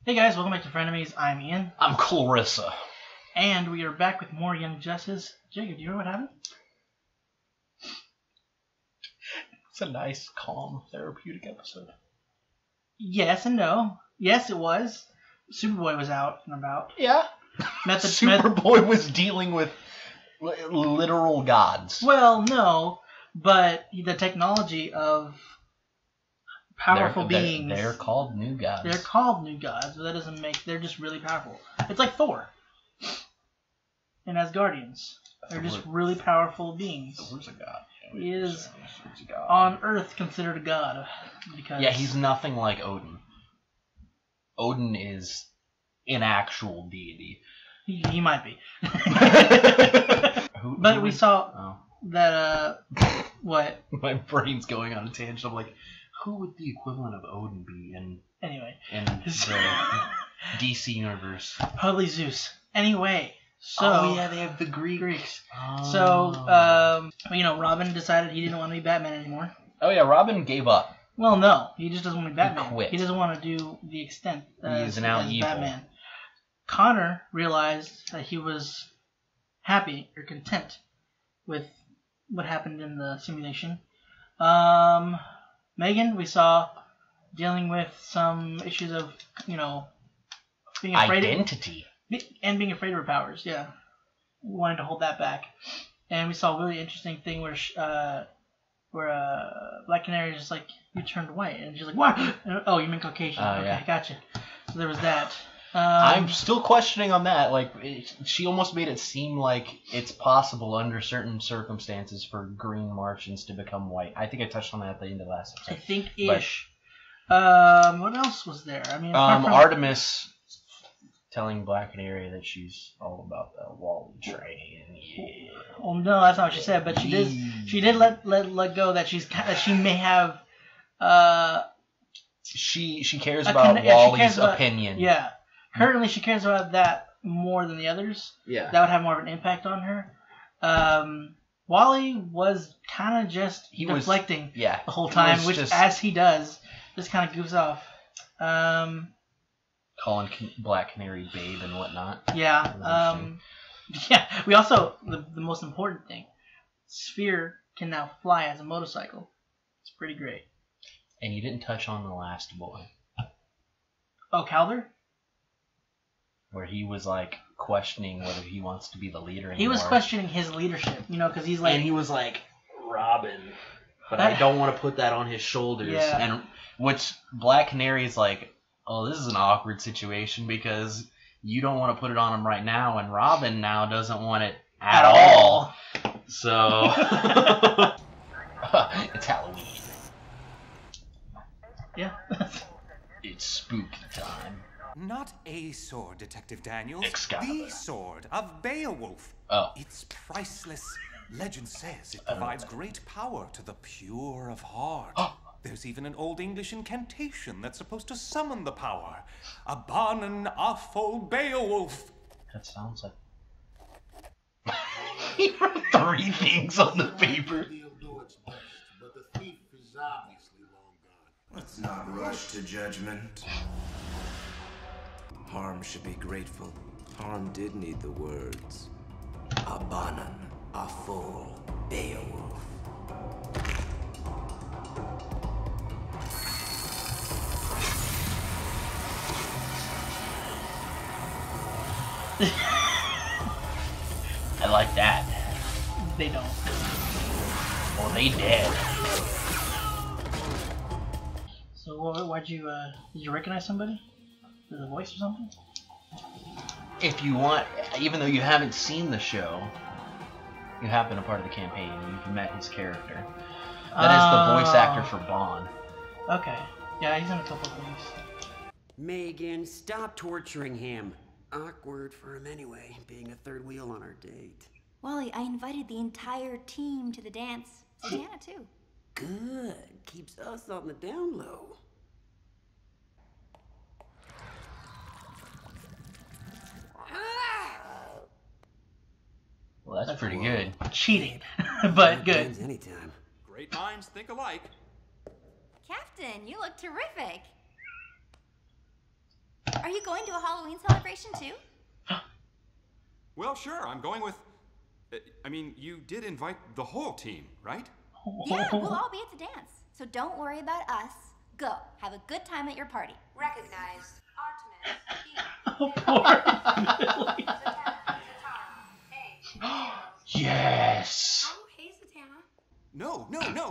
Hey guys, welcome back to Frenemies. I'm Ian. I'm Clarissa. And we are back with more Young Justice. Jacob, do you know what happened? It's a nice, calm, therapeutic episode. Yes and no. Yes, it was. Superboy was out and about. Yeah. Superboy was dealing with literal gods. Well, no, but the technology of powerful beings. They're called new gods. They're called new gods, but that doesn't make... They're just really powerful. It's like Thor and Asgardians. They're just really powerful beings. Thor's a god. He is on Earth considered a god. Because yeah, he's nothing like Odin. Odin is an actual deity. He might be. But we saw that, what? My brain's going on a tangent. I'm like, who would the equivalent of Odin be in the DC universe? Probably Zeus. Anyway, so... Oh, yeah, they have the Greeks. Oh. So, Robin decided he didn't want to be Batman anymore. Oh, yeah, Robin gave up. Well, no, he just doesn't want to be Batman. He quit. He doesn't want to do the extent as Batman. Connor realized that he was happy or content with what happened in the simulation. Megan, we saw dealing with some issues of, being afraid identity. And being afraid of her powers, yeah. Wanted to hold that back. And we saw a really interesting thing where Black Canary is just like, you turned white. And she's like, what? Oh, you mean Caucasian. Okay, yeah. Gotcha. So there was that. I'm still questioning on that. Like, she almost made it seem like it's possible under certain circumstances for green Martians to become white. I think I touched on that at the end of last episode. I think ish. What else was there? I mean, Artemis telling Black Canary that she's all about the Wally train. Yeah. Well, no, that's not what she said. But she did. She did let go that she may have. She cares about Wally's opinion. Yeah. Currently, she cares about that more than the others. Yeah. That would have more of an impact on her. Wally was kind of just deflecting the whole time, which, as he does, just kind of goofs off. Calling Black Canary babe and whatnot. Yeah. Yeah. We also, the most important thing, Sphere can now fly as a motorcycle. It's pretty great. And you didn't touch on the last boy. Oh, Calder? Where he was like questioning whether he wants to be the leader anymore. He was questioning his leadership, because he's like... And he was like, Robin, but I don't want to put that on his shoulders. Yeah. And which Black Canary is like, oh, this is an awkward situation because you don't want to put it on him right now, and Robin now doesn't want it at all. So it's Halloween. Yeah. It's spooky time. Not a sword, Detective Daniels. Excalibur. The sword of Beowulf. Oh. It's priceless. Legend says it provides great power to the pure of heart. There's even an Old English incantation that's supposed to summon the power. Abanen Afol Beowulf. That sounds like... He wrote 3 things on the paper. But the thief is obviously long gone. Let's not rush to judgment. Harm should be grateful. Harm did need the words. Abanen Afol Beowulf. I like that. They don't. Well, they did. So why'd you, did you recognize somebody? The voice or something? If you want, even though you haven't seen the show, you have been a part of the campaign. You've met his character. That is the voice actor for Bond. Okay. Yeah, he's in a couple of things. Megan, stop torturing him. Awkward for him anyway, being a third wheel on our date. Wally, I invited the entire team to the dance. Diana, too. Good. Keeps us on the down low. Well, that's pretty good. Cheating, but good. Anytime. Great minds think alike. Captain, you look terrific. Are you going to a Halloween celebration too? Well, sure. I'm going with... I mean, you did invite the whole team, right? Yeah, we'll all be at the dance. So don't worry about us. Go. Have a good time at your party. Recognized. Artemis. Yes. Oh, hey, Zatanna.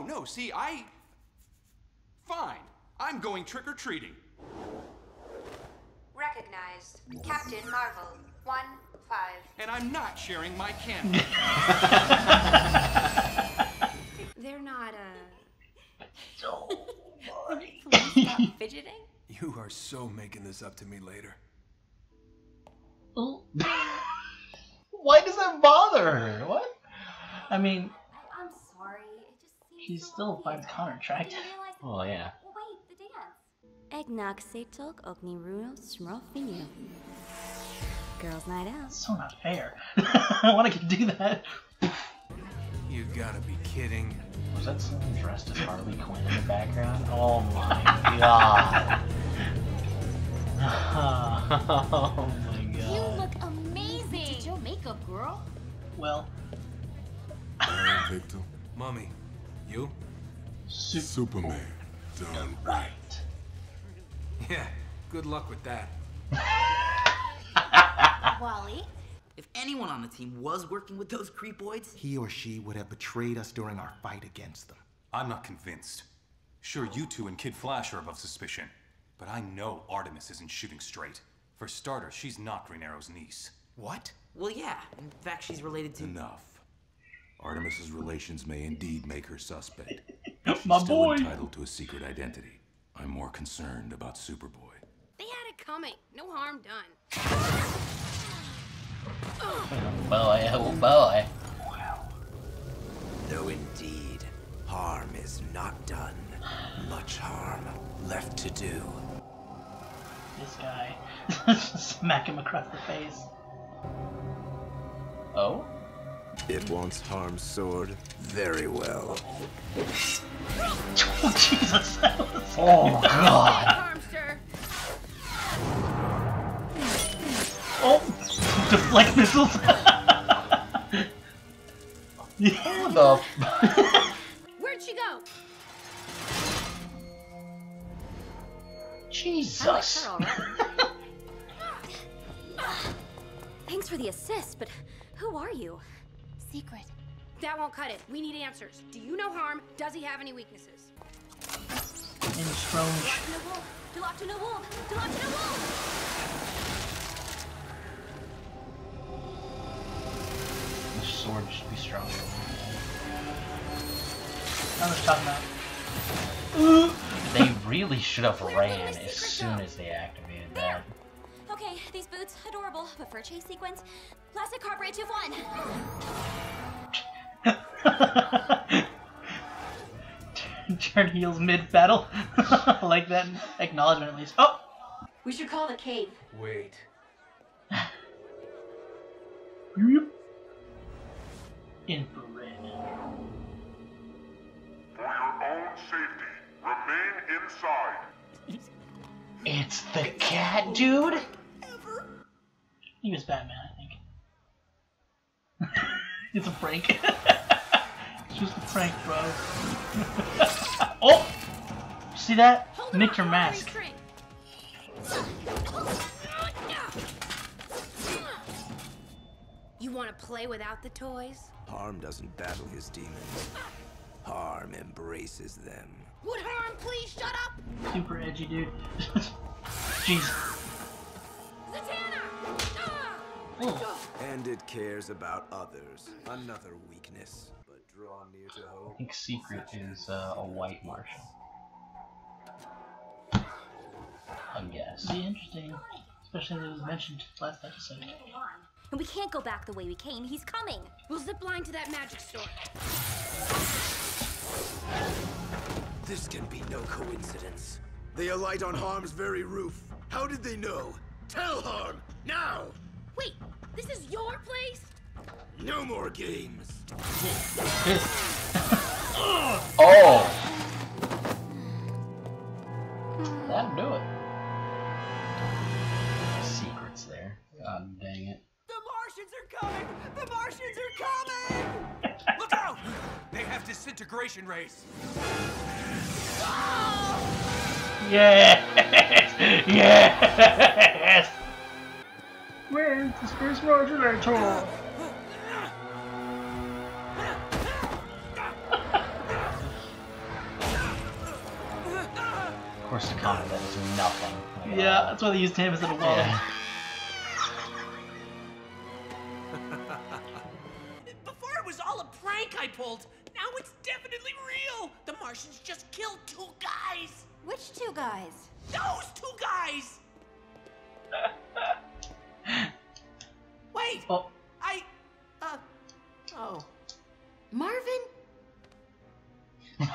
No. See, Fine. I'm going trick-or-treating. Recognized. Captain Marvel. 1-5. And I'm not sharing my candy. They're not, So funny. Stop fidgeting. You are so making this up to me later. Why does that bother her? What? I mean, I'm sorry. It just seems he still finds Connor attractive. Oh, yeah. Well, wait, the dance. Eggnog setok ogni runo smrofinu. Girls' night out. So not fair. I want to do that. You gotta be kidding. Was that someone dressed as Harley Quinn in the background? Oh my god. Oh my god. You look amazing. Did your makeup, girl? Well. Victor. Mommy, you? Superman. Done Right. Yeah, good luck with that. Wally? If anyone on the team was working with those creepoids, he or she would have betrayed us during our fight against them. I'm not convinced. Sure, you two and Kid Flash are above suspicion, but I know Artemis isn't shooting straight. For starters, she's not Green Arrow's niece. What? well, yeah. In fact, she's related to... Enough. Artemis's relations may indeed make her suspect. She's still boy. entitled to a secret identity. I'm more concerned about Superboy. They had it coming. No harm done. Oh boy. No, indeed. Harm is not done. Much harm left to do. This guy. Smack him across the face. Oh? It wants Harm's sword very well. Oh, Jesus. That was... Oh, God. Oh! Deflect missiles! What the... Where'd she go? Jesus! I like her, all right. Thanks for the assist, but who are you? Secret. That won't cut it. We need answers. Do you know Harm? Does he have any weaknesses? In Strange. The sword should be stronger. I was talking about. They really should have ran as soon as they activated that. Okay, these boots, adorable, but for a chase sequence, plastic carburetor 2-1. Turn heels mid-battle. I like that acknowledgement at least. Oh! We should call the cave. Wait. Infrared. For your own safety, remain inside. It's the cat, dude? He was Batman, I think. It's a prank. It's just a prank, bro. Oh! See that? Nicked her mask. You want to play without the toys? Harm doesn't battle his demons. Harm embraces them. Would Harm please shut up? Super edgy, dude. Jeez. Zatanna! Oh. And it cares about others. Another weakness, but draw near to home. I think Secret is a white Martian. I guess. Be interesting. Especially as it was mentioned last episode. And we can't go back the way we came. He's coming. We'll zip line to that magic store. This can be no coincidence. They alight on Harm's very roof. How did they know? Tell Harm, now! Wait, this is your place? No more games. Oh! That'll do it. God dang it. The Martians are coming! The Martians are coming! Look out! They have disintegration rays. Yes! Yes! Where's the space modulator? Of course, the counter that is nothing. Like, Yeah, that's why they used him instead of Wally. Yeah. Before it was all a prank I pulled. Now it's definitely real. The Martians just killed 2 guys. Which 2 guys? Those 2 guys. Wait. Oh. Oh. Marvin?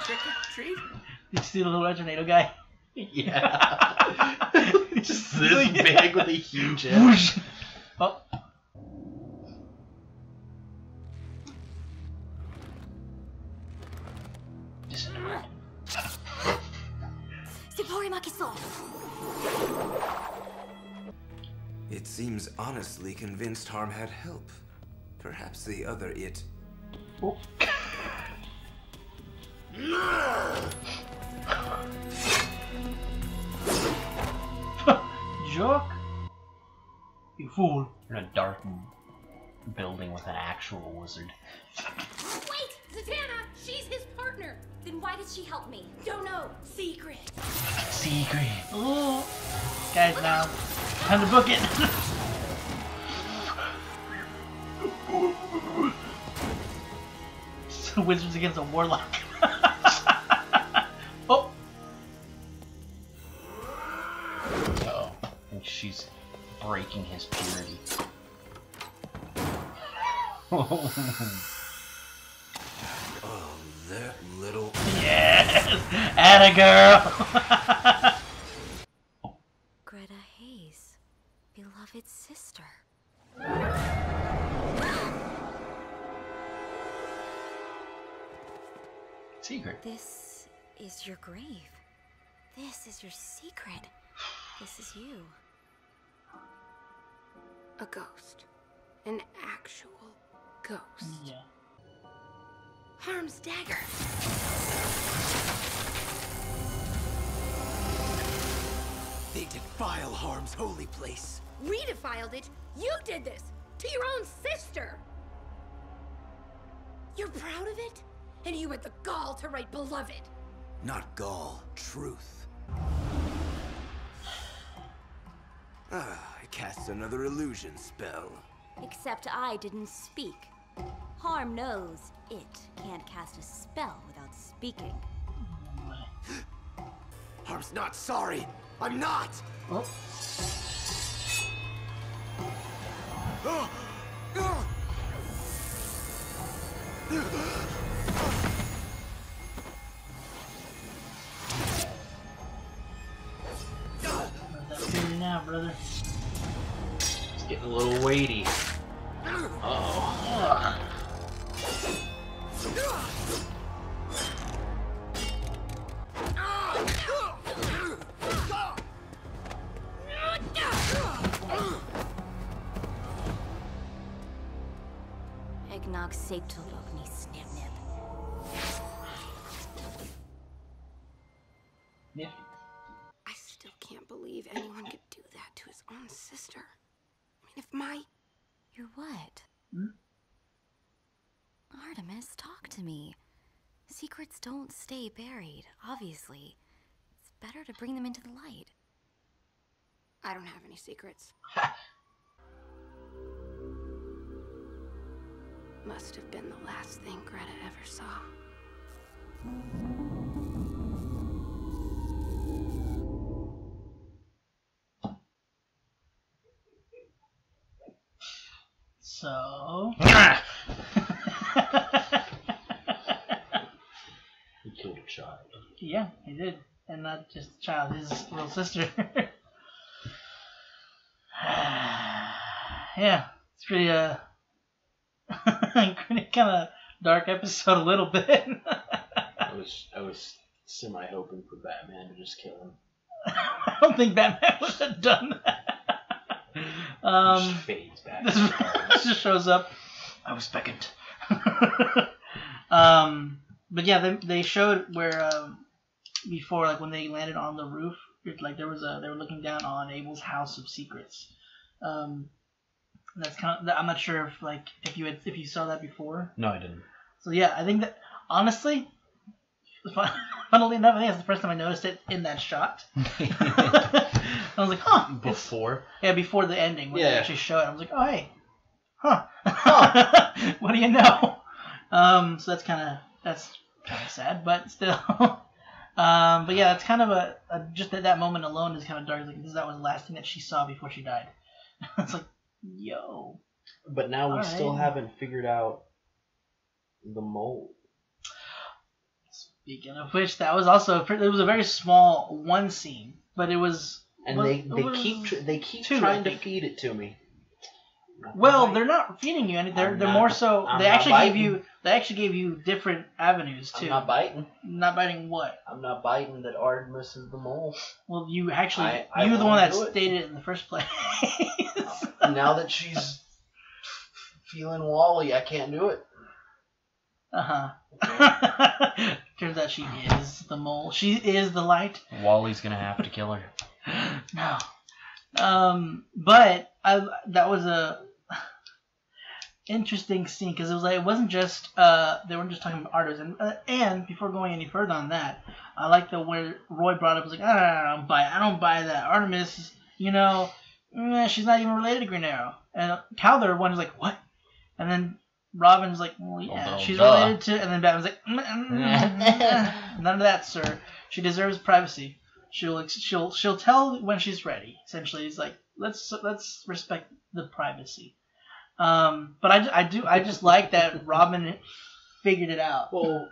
Trick or treat? Did you see the little red tornado guy? Yeah. It's just this big with a huge head. Whoosh. Oh. It seems honestly convinced Harm had help. Perhaps the other it. Oh. Joke? You fool. You're in a dark building with an actual wizard. Wait! Zatanna! She's his partner! Then why did she help me? Don't know. Secret. Secret. Oh. Guys, now. Time to book it. So wizards against a warlock. Oh. Oh. I think she's breaking his purity. Oh, that little. Yes! Atta girl! Greta Hayes, beloved sister. Secret. This is your grave. This is your secret. This is you. A ghost. An actual ghost. Yeah. Harm's dagger. They defile Harm's holy place. We defiled it. You did this. To your own sister. You're proud of it? And you had the gall to write beloved. Not gall, truth. I cast another illusion spell. Except I didn't speak. Harm knows it can't cast a spell without speaking. Harm's not sorry. I'm not. Oh. Now, brother. It's getting a little weighty. Uh-oh. Eggnog sake to Logni Snip-Nip. Yeah. I still can't believe anyone could do that to his own sister. I mean, if my... You're what? Hmm? Artemis, talk to me. Secrets don't stay buried, obviously. It's better to bring them into the light. I don't have any secrets. Must have been the last thing Greta ever saw. So... He killed a child. Yeah, he did. And not just a child, his little sister. Yeah, it's pretty, pretty kind of dark episode a little bit. I was semi hoping for Batman to just kill him. I don't think Batman would have done that. Just fades back. This just shows up. I was beckoned. But yeah, they showed where before, like when they landed on the roof, like they were looking down on Abel's house of secrets. That's kind of, I'm not sure if you saw that before. No, I didn't. So yeah, I think that honestly, funnily enough, I think that's the first time I noticed it in that shot. I was like, huh. Before? Yeah, before the ending when they actually show it. I was like, oh hey, huh. What do you know? So that's kind of sad, but still. But yeah, it's kind of just at that moment alone is kind of dark. Like that was the last thing that she saw before she died. It's like, yo. But now we still haven't figured out the mole. Speaking of which, that was also it was a very small one scene, but it was. And they keep trying to feed it to me. Well, they're not feeding you anything. They're more so. They actually gave you different avenues too. I'm not biting. Not biting what? I'm not biting that Artemis is the mole. Well, you actually you were the one that stated it in the first place. Now that she's feeling Wally, I can't do it. Turns out she is the mole. She is the light. Wally's gonna have to kill her. No. But that was a interesting scene because it wasn't just they weren't just talking about Artemis and before going any further on that, I like the where Roy brought up was like I don't buy that Artemis, she's not even related to Green Arrow, and Calder one is like what, and then Robin's like well yeah she's related to, and then Batman's like none of that sir, she deserves privacy. She'll tell when she's ready. Essentially, it's like let's respect the privacy. But I just like that Robin figured it out. Well,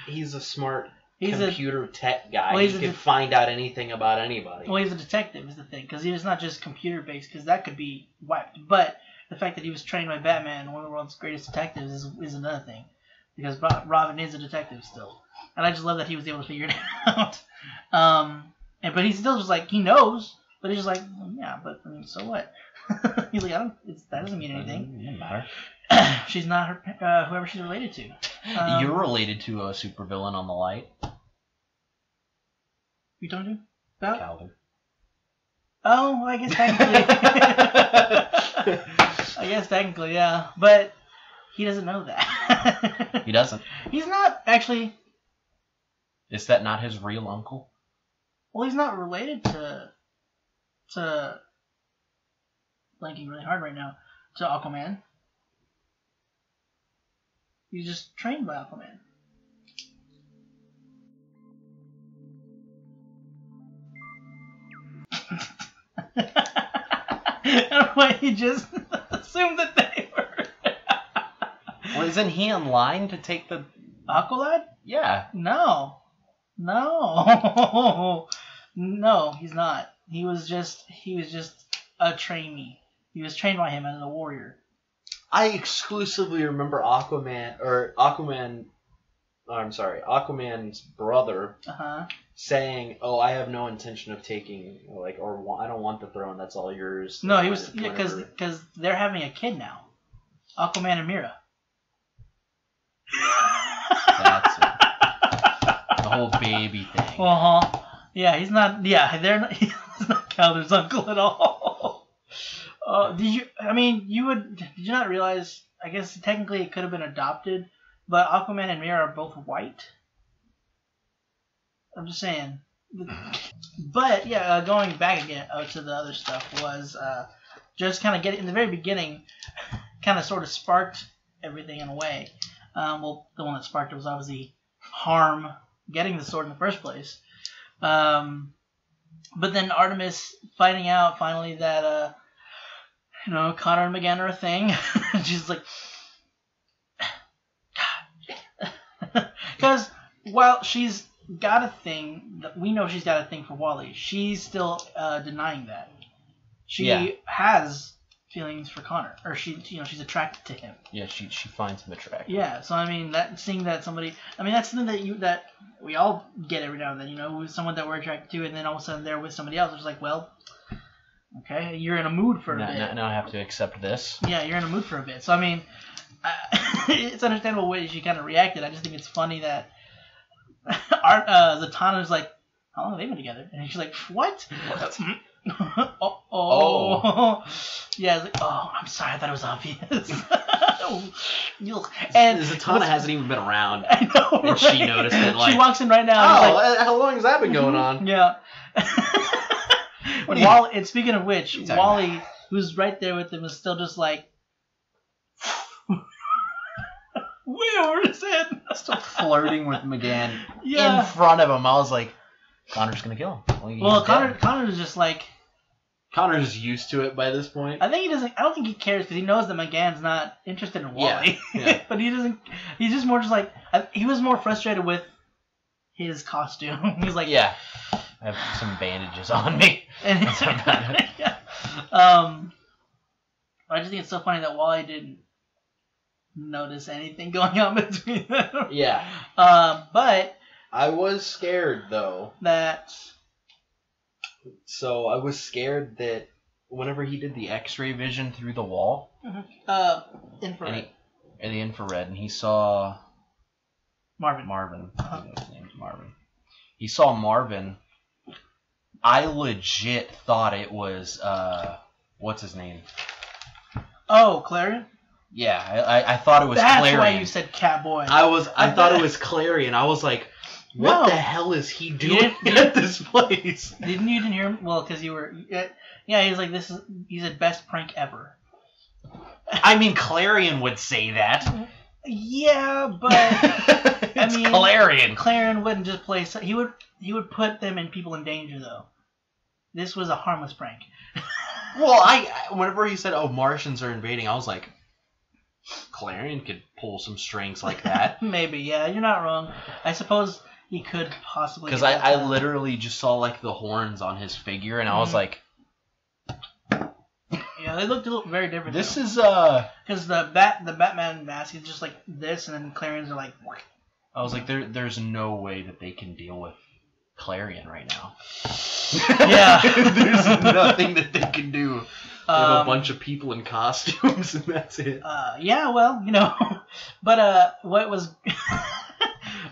he's a smart computer tech guy. Well, he can find out anything about anybody. Well, he's a detective is the thing, because he's not just computer based, because that could be wiped. But the fact that he was trained by Batman, one of the world's greatest detectives, is another thing, because Robin is a detective still. And I just love that he was able to figure it out. But he's still just like, he knows, but he's just like, yeah, but I mean, so what? He's like, that doesn't mean anything. It doesn't matter. She's not whoever she's related to. You're related to a supervillain on the light. You talking about? Calder. Oh, I guess technically. Yeah. But he doesn't know that. He doesn't. He's not actually. Is that not his real uncle? Well, he's not related to blanking really hard right now, to Aquaman. He's just trained by Aquaman. And why he just assumed that they were. Well, isn't he in line to take the Aqualad? Yeah. No, he's not. He was just a trainee. He was trained by him as a warrior. I exclusively remember Aquaman's brother saying, "Oh, I have no intention of taking, I don't want the throne. That's all yours." No, he was because they're having a kid now, Aquaman and Mira. That's it. The whole baby thing. Yeah, he's not. Yeah, they're not. He's not Calder's uncle at all. Did you not realize? I guess technically it could have been adopted, but Aquaman and Mira are both white. I'm just saying. But yeah, going back again to the other stuff was just kind of getting in the very beginning, kind of sort of sparked everything in a way. Well, the one that sparked it was obviously Harm getting the sword in the first place. But then Artemis finding out finally that Connor and McGann are a thing. She's like, because while she's got a thing, we know she's got a thing for Wally. She's still denying that. She has feelings for Connor, or she's attracted to him. Yeah, she finds him attractive. Yeah, so seeing that somebody, that's something that we all get every now and then. With someone that we're attracted to, and then all of a sudden they're with somebody else. It's like, well, Okay, you're in a mood for a bit. Now I have to accept this. Yeah, you're in a mood for a bit. So I mean, it's understandable way she kind of reacted. I just think it's funny that Zatanna's like, how long have they been together? And she's like, what? oh. Yeah, it's like, oh, I'm sorry, I thought it was obvious. And Zatanna hasn't even been around. I know, and she noticed it. Like, she walks in right now. Oh, like, how long has that been going on? Yeah. Wally, and speaking of which, Wally, who's right there with him, is still just like way over his head. Still flirting with McGann in front of him. I was like, Connor's gonna kill him. Well, Connor's just like. Connor's used to it by this point. I think he doesn't. I don't think he cares because he knows that McGann's not interested in Wally. Yeah. But he doesn't. He's just more just like he was more frustrated with his costume. He's like, yeah, I have some bandages on me. And yeah. I just think it's so funny that Wally didn't notice anything going on between them. Yeah. But I was scared though. So I was scared that whenever he did the X-ray vision through the wall, infrared, and the infrared, and he saw Marvin. I think his name's Marvin. He saw Marvin. I legit thought it was what's his name? Oh, Clarion. Yeah, I thought it was That's Clarion. That's why you said Catboy. I thought it was Clarion. I was like, what the hell is he doing at this place? You didn't hear him? Well, because you were... Yeah, he's like, he's the best prank ever. I mean, Clarion would say that. Yeah, but... It's Clarion. Clarion wouldn't just play... He would put them and people in danger, though. This was a harmless prank. Well, whenever he said, oh, Martians are invading, I was like, Clarion could pull some strings like that. Maybe, yeah, you're not wrong. I suppose... He could possibly... Because I literally just saw, like, the horns on his figure, and I was like... Yeah, they looked very different. This is, Because the Batman mask is just like this, and then Clarion's are like... I was like, there's no way that they can deal with Clarion right now. Yeah. There's nothing that they can do. They have a bunch of people in costumes, and that's it. Yeah, well, you know... But,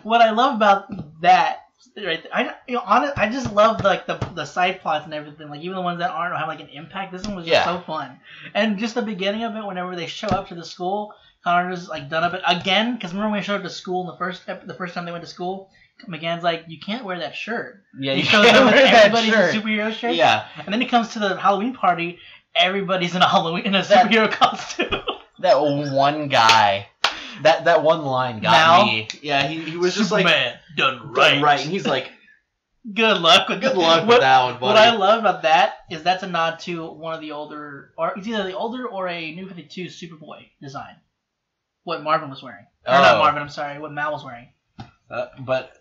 what I love about that, right? I just love like the side plots and everything. Like even the ones that aren't have like an impact. This one was just so fun, and just the beginning of it. Whenever they show up to the school, Connor's like done up it again. Because remember when we showed up to school in the first time they went to school, McGann's like, you can't wear that shirt. Yeah, he you shows can't up with wear that everybody's shirt. in superhero shirts. Yeah, and then he comes to the Halloween party. Everybody's in a superhero costume. That one guy. That one line got me. Yeah, he was just Superman, like done right, and he's like, good luck with that one, buddy. What I love about that is that's a nod to one of the older, or it's either the older or a New 52 Superboy design. What Marvin was wearing, or not Marvin? I'm sorry, what Mal was wearing. But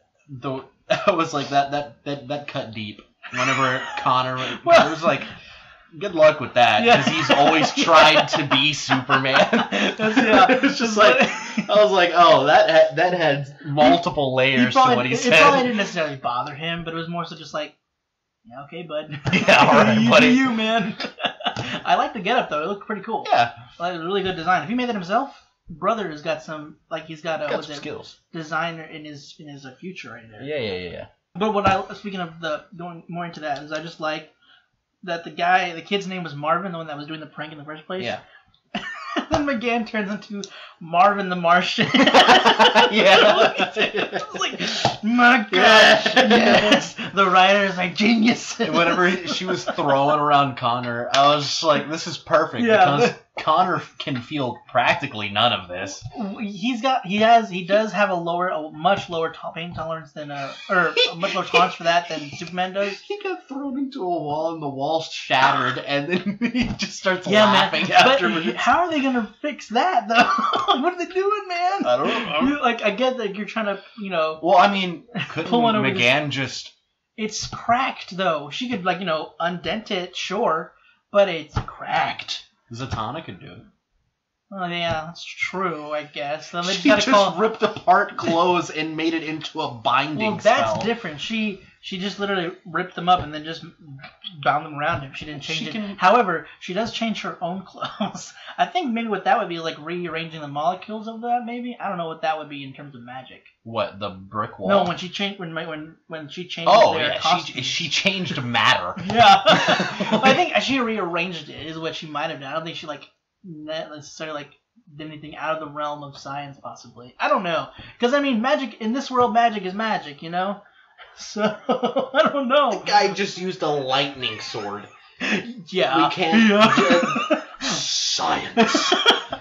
I was like that cut deep. Whenever Connor, it was like. Good luck with that, because he's always tried to be Superman. It's just like I was like, oh, that had multiple layers to what he said. It probably didn't necessarily bother him, but it was more so just like, yeah, okay, bud. Yeah, all right, buddy. You, man. I like the getup though; it looked pretty cool. Yeah, like a really good design. If he made that himself, brother has got some. Like he's got some skills. Designer in his future right there. Yeah. But speaking of going more into that, is I just like. That the kid's name was Marvin, the one that was doing the prank in the first place. Yeah. Then McGann turns into Marvin the Martian. Yeah. It's like, my gosh, yes. The writer is like genius. Whenever she was throwing around Connor, I was just like, this is perfect because Connor can feel practically none of this. He does have a much lower pain tolerance than or a much lower tolerance for that than Superman does. He got thrown into a wall and the wall shattered, and then he just starts laughing afterwards. But how are they gonna fix that though? What are they doing, man? I don't know. I get that you're trying to, Well, I mean, couldn't McGann just? It's cracked though. She could undent it, sure, but it's cracked. Zatanna could do it. Oh yeah, that's true. I guess. So She just ripped apart clothes and made it into a binding spell. Well, that's different. She just literally ripped them up and then just bound them around him. She didn't change it. However, she does change her own clothes. I think maybe what that would be like rearranging the molecules of that. Maybe I don't know what that would be in terms of magic. What, the brick wall? No, when she changed when she changed. Oh yeah, costumes. she changed matter. Yeah, I think she rearranged it. Is what she might have done. I don't think she necessarily did anything out of the realm of science. Possibly, I don't know. Because I mean, magic in this world, magic is magic. You know. So I don't know. The guy just used a lightning sword. Yeah, we can't. Yeah. Science.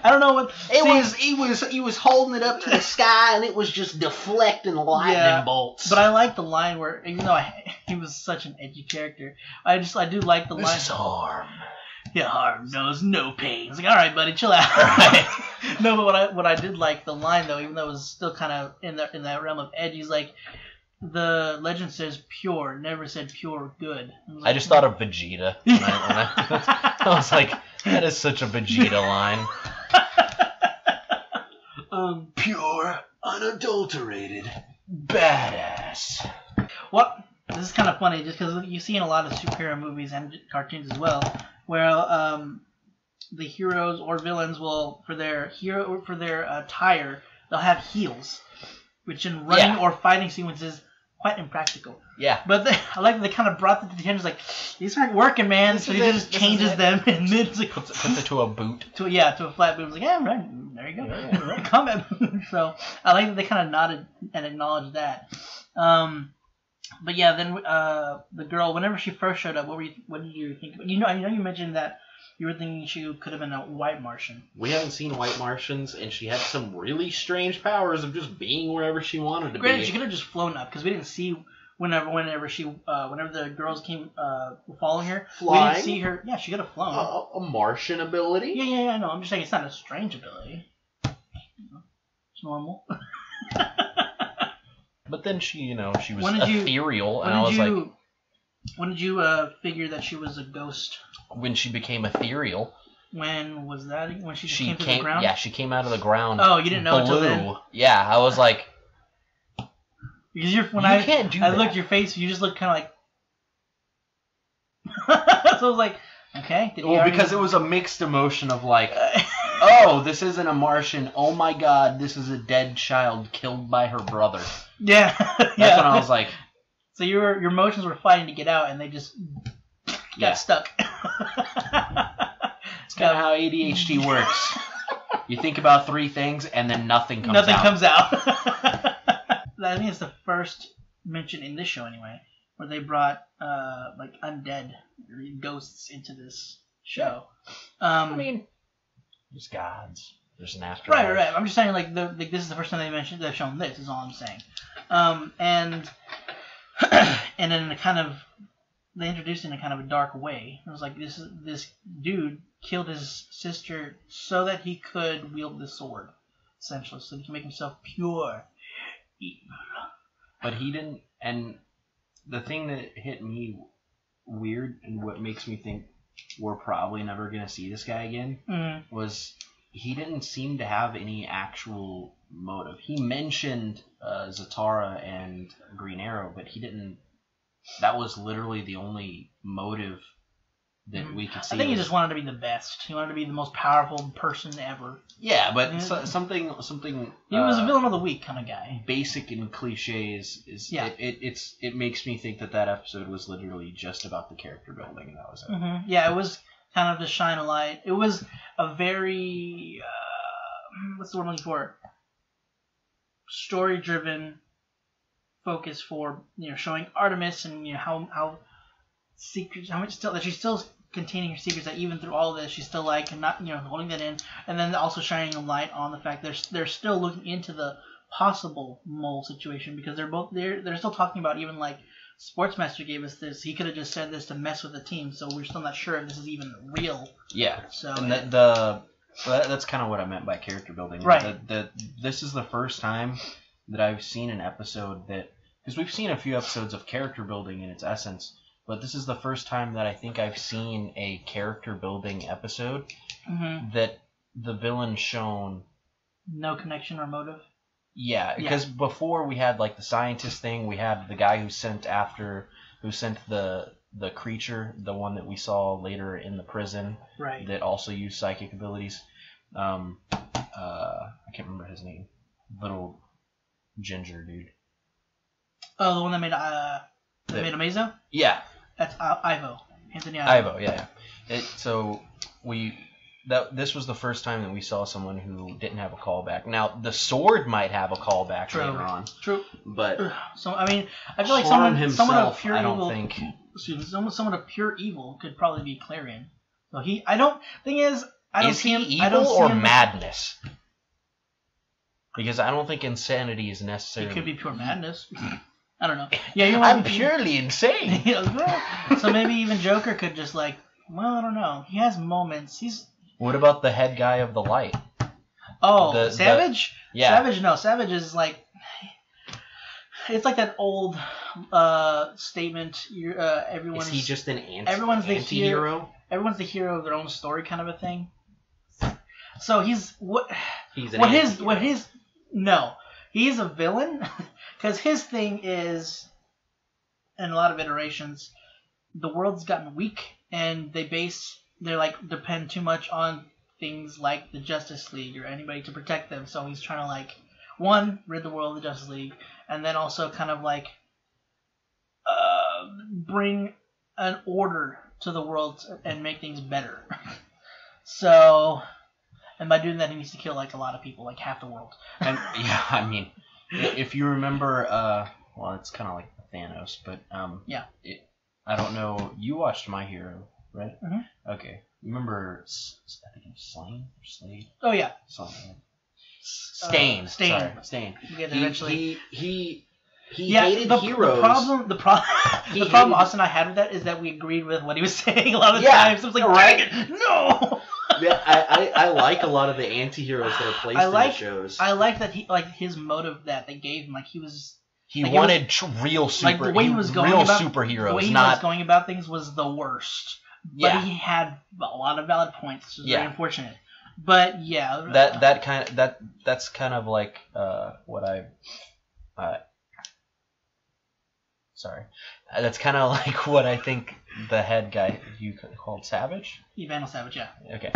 I don't know what he was holding it up to the sky and it was just deflecting lightning bolts. But I like the line where, even though he was such an edgy character, I do like the line. This is Harm. Yeah, Harm knows no pain. It's like, all right, buddy, chill out. Right. No, but what I did like the line though, even though it was still kind of in that realm of edgy, he's like, the legend says pure, never said pure good. I just thought of Vegeta. When I was like, that is such a Vegeta line. Pure, unadulterated, badass. What? This is kind of funny, just because you see in a lot of superhero movies and cartoons as well, where the heroes or villains will, for their attire, they'll have heels, which in running or fighting sequences quite impractical. Yeah. But I like that they kind of brought that to the attention. Like, these aren't working, man. So he just changes them and then like, puts it to a boot. To a flat boot. It's like, yeah, right, there you go. Yeah. Combat boot. So I like that they kind of nodded and acknowledged that. But yeah, then the girl, whenever she first showed up, what did you think? You know, you mentioned that you were thinking she could have been a white Martian. We haven't seen white Martians, and she had some really strange powers of just being wherever she wanted to be. Granted, she could have just flown up, because we didn't see whenever the girls came following her. Flying? We didn't see her. Yeah, she could have flown. A Martian ability? Yeah, I know. I'm just saying it's not a strange ability. It's normal. But then she was ethereal, and I was like... When did you figure that she was a ghost? When she became ethereal. When was that? When she came to the ground? Yeah, she came out of the ground. Oh, you didn't know until then? Yeah, I was like... Because I can't do that. I looked at your face, you just looked kind of like... So I was like, okay. Because it was a mixed emotion of like, oh, this isn't a Martian. Oh my god, this is a dead child killed by her brother. Yeah. That's when I was like... So your emotions were fighting to get out, and they just got stuck. It's kind of how ADHD works. You think about 3 things, and then nothing comes out. Nothing comes out. I think it's the first mention in this show, anyway, where they brought like undead ghosts into this show. I mean, there's gods. There's an afterlife. Right. I'm just saying, like this is the first time they've shown this. Is all I'm saying. And then they introduced it in a kind of a dark way. It was like this dude killed his sister so that he could wield the sword, essentially, so he can make himself pure evil. But he didn't. And the thing that hit me weird and what makes me think we're probably never gonna see this guy again was he didn't seem to have any actual motive. He mentioned Zatara and Green Arrow, but he didn't. That was literally the only motive that we could see. I think he just wanted to be the best. He wanted to be the most powerful person ever. Yeah, but something. He was a villain of the week kind of guy. Basic and cliches is. Yeah. It makes me think that episode was literally just about the character building, and that was it. Mm-hmm. Yeah, it was kind of to shine a light. It was a very what's the word I'm looking for? Story-driven focus for showing Artemis and how secrets, how much still that she's still containing her secrets, that even through all this she's still like not holding that in, and then also shining a light on the fact they're still looking into the possible mole situation, because they're still talking about, even like Sportsmaster gave us this, he could have just said this to mess with the team, so we're still not sure if this is even real. Yeah. So and that's kind of what I meant by character building. Right. This is the first time that I've seen an episode that, because we've seen a few episodes of character building in its essence, but this is the first time that I think I've seen a character building episode that the villain shown no connection or motive. Yeah, because before we had like the scientist thing, we had the guy who sent the creature, the one that we saw later in the prison, right? That also used psychic abilities. I can't remember his name. Little ginger dude. Oh, the one that made Amazo? Yeah. That's Ivo. Anthony Ivo. Yeah. This was the first time that we saw someone who didn't have a callback. Now, the sword might have a callback later on. True. But so I mean, I feel like someone of pure evil. Someone of pure evil could probably be Clarion. So I don't see him evil or madness? Because I don't think insanity is necessary. It could be pure madness. I don't know. Yeah, I'm purely insane. So maybe even Joker could just I don't know. He has moments. What about the head guy of the light? Oh, Savage? Yeah. Savage is it's like that old statement. Everyone is he just an anti-hero? Everyone's the hero of their own story, kind of a thing. So he's he's a villain because his thing is, in a lot of iterations, the world's gotten weak and they depend too much on things like the Justice League or anybody to protect them. So he's trying to one, rid the world of the Justice League, and then also kind of bring an order to the world and make things better. So, and by doing that, he needs to kill a lot of people, half the world. And I mean, if you remember, well, it's kind of like Thanos, but I don't know. You watched My Hero, right? Mm-hmm. Okay. Remember, I think it was Slade? Oh yeah. Stain. Stain. Yeah, eventually. He hated heroes. The problem Austin and I had with that is that we agreed with what he was saying a lot of the times. It was right? No. Yeah, I like a lot of the anti-heroes that are placed in the shows. I like that his motive that they gave him. He wanted real superheroes. The way he was going about things was the worst. But he had a lot of valid points, which is very unfortunate. But yeah, that's kind of like what that's kind of like what I think the head guy you called Savage. Vandal Savage, yeah. Okay,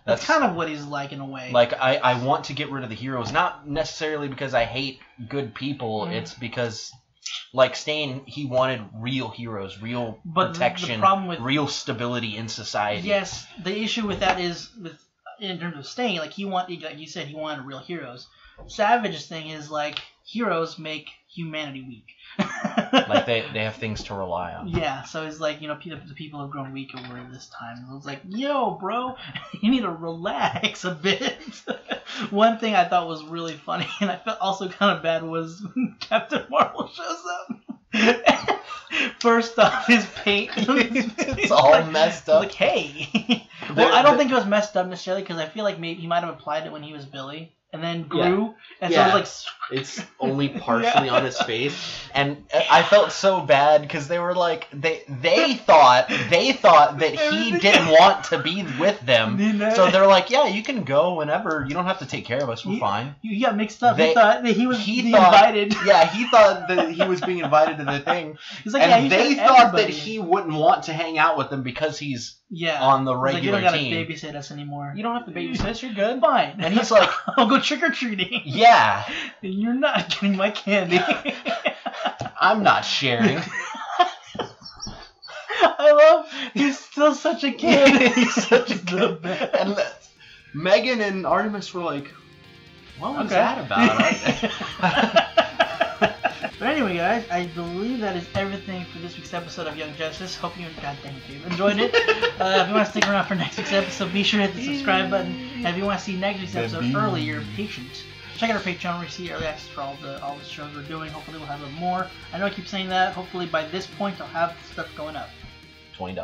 that's kind of what he's like in a way. I want to get rid of the heroes, not necessarily because I hate good people. Mm. It's because. Stain, he wanted real heroes, real protection, real stability in society. Yes, the issue with that is, in terms of Stain, like you said, he wanted real heroes. Savage's thing is heroes make humanity weak. they have things to rely on. Yeah, so it's the people have grown weak over this time. It was yo, bro, you need to relax a bit. One thing I thought was really funny, and I felt also kind of bad, was when Captain Marvel shows up. First off, his paint it's all messed up. Hey. Well, I don't think it was messed up necessarily, because I feel like maybe he might have applied it when he was Billy. And then grew, and so it was it's only partially on his face, and I felt so bad because they were they thought that he didn't want to be with them, so they're yeah, you can go whenever, you don't have to take care of us, we're fine. You got mixed up. He thought that he was invited. Yeah, he thought that he was being invited to the thing, and they thought that he wouldn't want to hang out with them because he's on the regular you don't gotta team. Babysit us anymore. You don't have to babysit us. You're good. Fine. And he's I'll go trick or treating. Yeah. And you're not getting my candy. I'm not sharing. I love. He's still such a kid. He's such a good man. And Megan and Artemis were like, "What was that about?" But anyway, guys, I believe that is everything for this week's episode of Young Justice. Hope you enjoyed it. If you want to stick around for next week's episode, be sure to hit the subscribe button. And if you want to see next week's episode early, you're patient, check out our Patreon where you see early access for all the shows we're doing. Hopefully we'll have a little more. I know I keep saying that. Hopefully by this point I'll have stuff going up. $20.